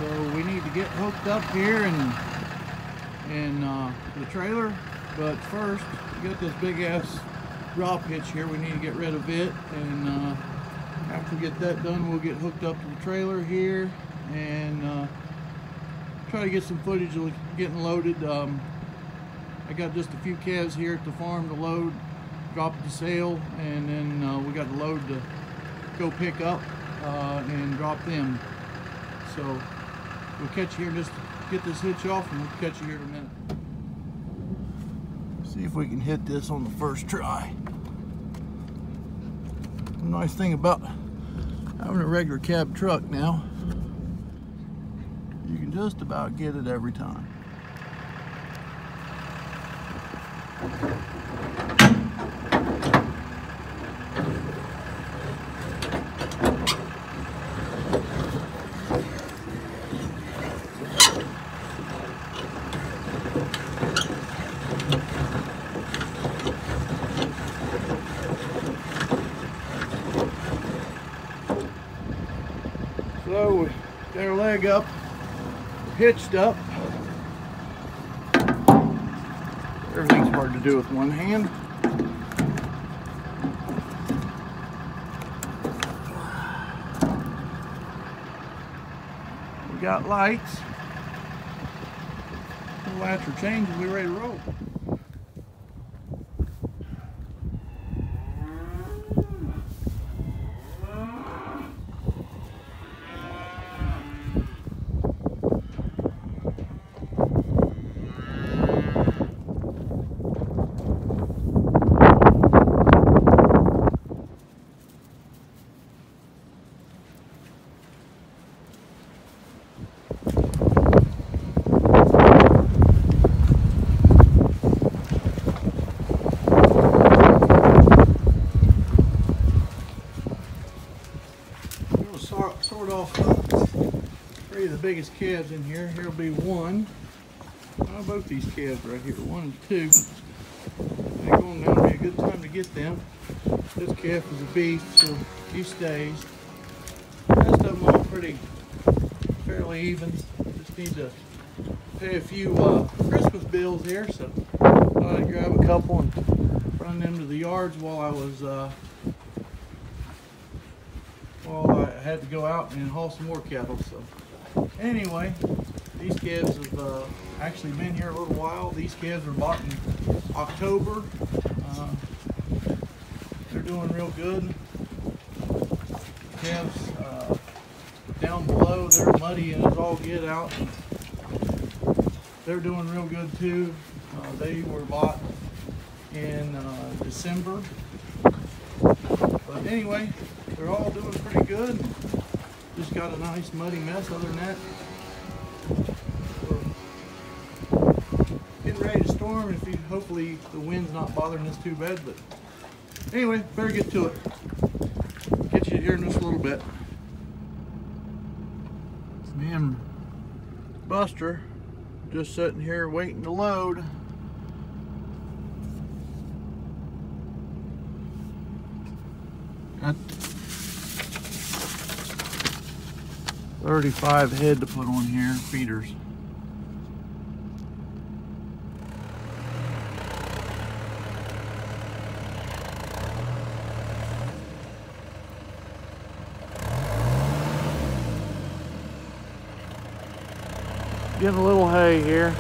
So we need to get hooked up here and the trailer. But first, we got this big ass drop hitch here. We need to get rid of it, and after we get that done, we'll get hooked up to the trailer here and try to get some footage of getting loaded. I got just a few calves here at the farm to load, drop it to sale, and then we got a load to go pick up and drop them. So we'll catch you here, just get this hitch off, and we'll catch you here in a minute. See if we can hit this on the first try. The nice thing about having a regular cab truck now, you can just about get it every time. So we got our leg up, hitched up. Everything's hard to do with one hand. We got lights. The latch are changed and we're ready to roll. Sort off three of the biggest calves in here. Here'll be one. Both these calves right here, 1 and 2. They're going down to be a good time to get them. This calf is a beef, so he stays. The rest of them are pretty fairly even. Just need to pay a few Christmas bills here, so I thought I'd grab a couple and run them to the yards while I was I had to go out and haul some more cattle. So anyway, these calves have actually been here a little while. These calves were bought in October. They're doing real good. Calves down below, they're muddy and it's all get out. They're doing real good too. They were bought in December. But anyway, they're all doing pretty good. Just got a nice muddy mess. Other than that, we're getting ready to storm. Hopefully the wind's not bothering us too bad. But anyway, better get to it. Get you here in just a little bit. Me and Buster just sitting here waiting to load. Got 35 head to put on here, feeders. Getting a little hay here.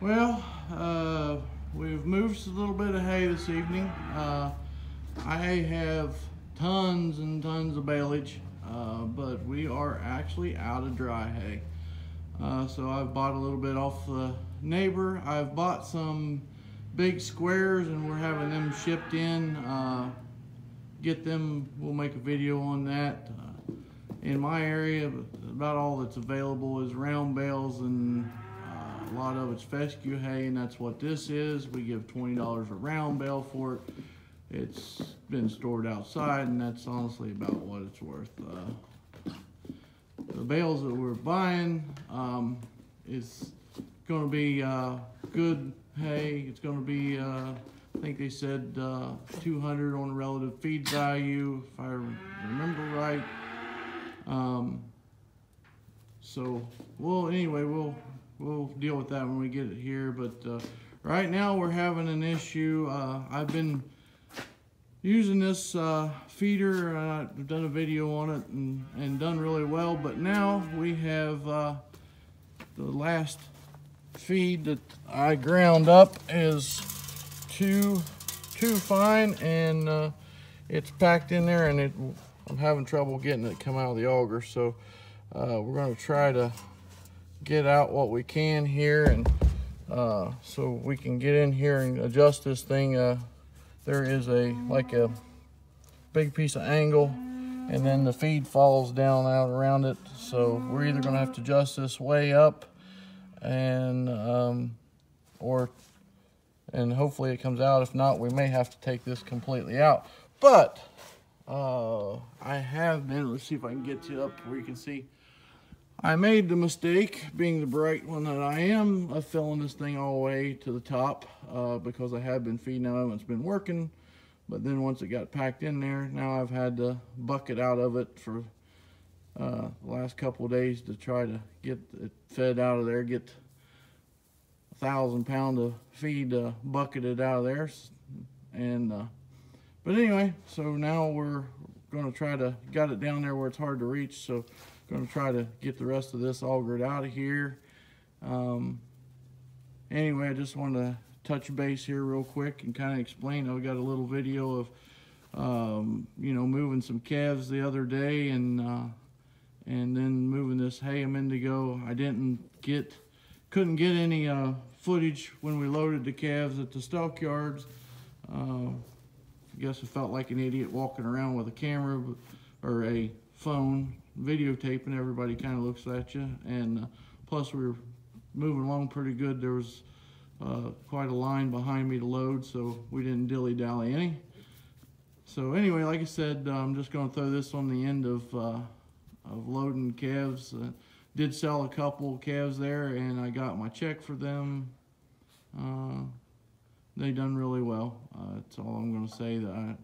Well, we've moved a little bit of hay this evening. I have tons and tons of baleage, but we are actually out of dry hay. So I've bought a little bit off the neighbor. I've bought some big squares and we're having them shipped in. Get them, we'll make a video on that. In my area, about all that's available is round bales, and a lot of it's fescue hay, and that's what this is. We give $20 a round bale for it. It's been stored outside, and that's honestly about what it's worth. The bales that we're buying is going to be good hay. It's going to be, I think they said 200 on a relative feed value, if I remember right. So anyway, we'll deal with that when we get it here. But right now we're having an issue. I've been using this feeder. I've done a video on it and done really well. But now we have the last feed that I ground up is too fine, and it's packed in there, and I'm having trouble getting it to come out of the auger. So we're going to try to get out what we can here, and so we can get in here and adjust this thing. There is like a big piece of angle, and then the feed falls down out around it. So we're either going to have to adjust this way up, and hopefully it comes out. If not, we may have to take this completely out. But I have been, let's see if I can get you up where you can see. I made the mistake, being the bright one that I am, of filling this thing all the way to the top because I have been feeding them. It's been working, but then once it got packed in there, now I've had to bucket out of it for the last couple of days to try to get it fed out of there, get 1,000 pounds of feed bucketed out of there. And but anyway, so now we're going to try to, got it down there where it's hard to reach, so going to try to get the rest of this augered out of here. Anyway, I just wanted to touch base here real quick and kind of explain. I got a little video of you know, moving some calves the other day, and then moving this hay a minute ago. I couldn't get any footage when we loaded the calves at the stockyards. I guess I felt like an idiot walking around with a camera or a phone videotaping. Everybody kind of looks at you, and plus we were moving along pretty good. There was quite a line behind me to load, so we didn't dilly-dally any. So anyway, like I said, I'm just going to throw this on the end of loading calves. Did sell a couple calves there, and I got my check for them. They done really well. That's all I'm going to say. That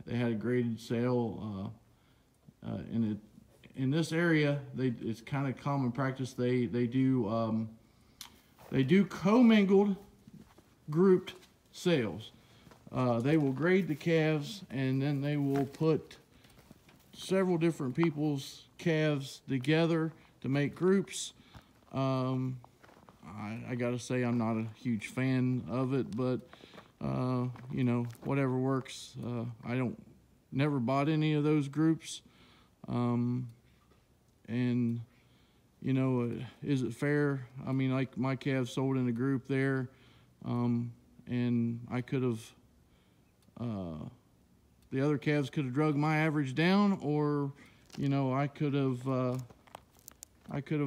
they had a graded sale. In this area, it's kind of common practice. They do commingled, grouped sales. They will grade the calves, and then they will put several different people's calves together to make groups. I gotta say, I'm not a huge fan of it, but you know, whatever works. I never bought any of those groups. And you know, is it fair? I mean, like my calves sold in a group there, and I could have, the other calves could have drug my average down, or you know, I could have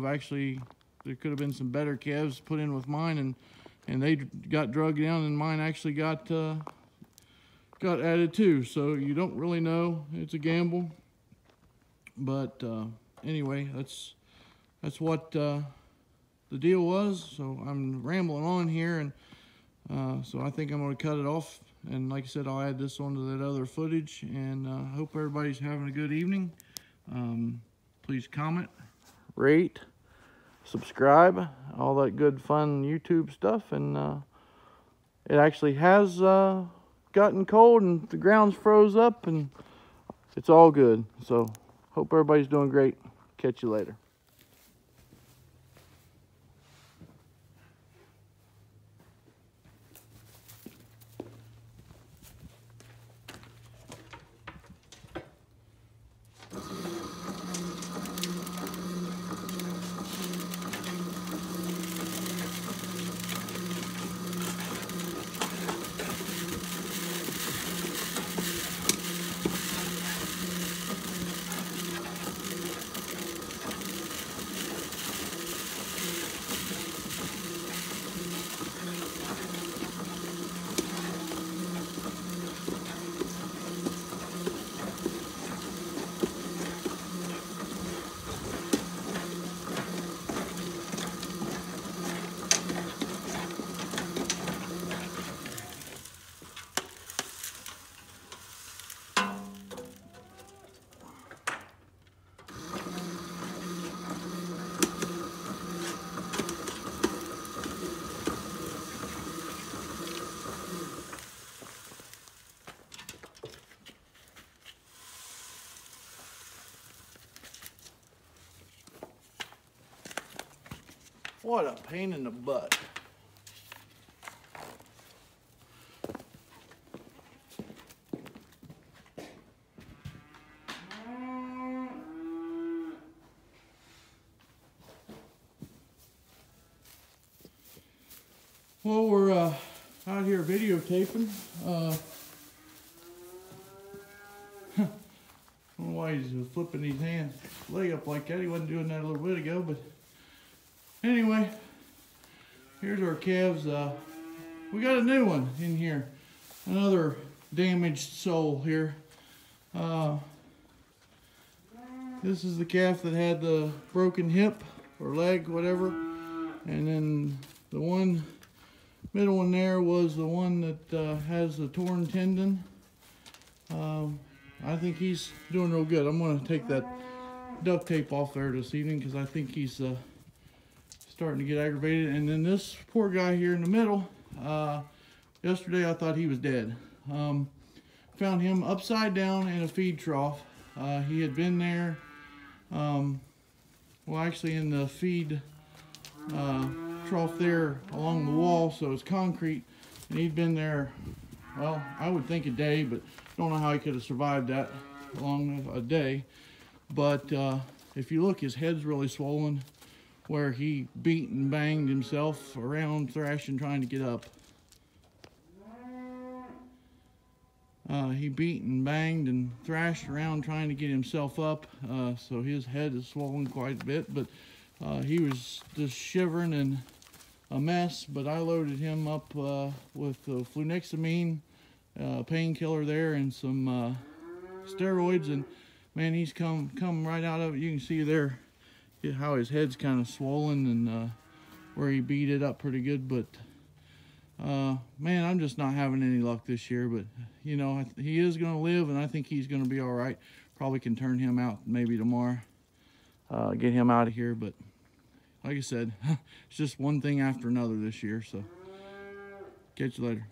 actually, there could have been some better calves put in with mine, and they got drugged down, and mine actually got added too. So you don't really know. It's a gamble. But anyway, that's what the deal was. So I'm rambling on here, and so I think I'm going to cut it off. And like I said, I'll add this onto that other footage. And I hope everybody's having a good evening. Please comment, rate, subscribe, all that good fun YouTube stuff. And it actually has gotten cold, and the ground's froze up, and it's all good. So hope everybody's doing great. Catch you later. What a pain in the butt. Well, we're out here videotaping. I don't know why he's flipping his leg up like that. He wasn't doing that a little bit ago, but anyway, here's our calves. We got a new one in here. Another damaged sole here. This is the calf that had the broken hip or leg, whatever. And then the middle one there was the one that has the torn tendon. I think he's doing real good. I'm going to take that duct tape off there this evening because I think he's starting to get aggravated. And then this poor guy here in the middle, yesterday I thought he was dead. Found him upside down in a feed trough. He had been there, well, actually in the feed trough there along the wall, so it's concrete, and he'd been there, well, I would think a day, but don't know how he could have survived that long a day. But if you look, his head's really swollen, where he beat and banged himself around, thrashing, trying to get up. He beat and banged and thrashed around trying to get himself up, so his head is swollen quite a bit, but he was just shivering and a mess. But I loaded him up with flunixamine, painkiller there, and some steroids, and man, he's come right out of it. You can see there how his head's kind of swollen and where he beat it up pretty good. But man, I'm just not having any luck this year. But you know, he is going to live, and I think he's going to be all right. Probably can turn him out maybe tomorrow, get him out of here. But like I said, it's just one thing after another this year. So catch you later.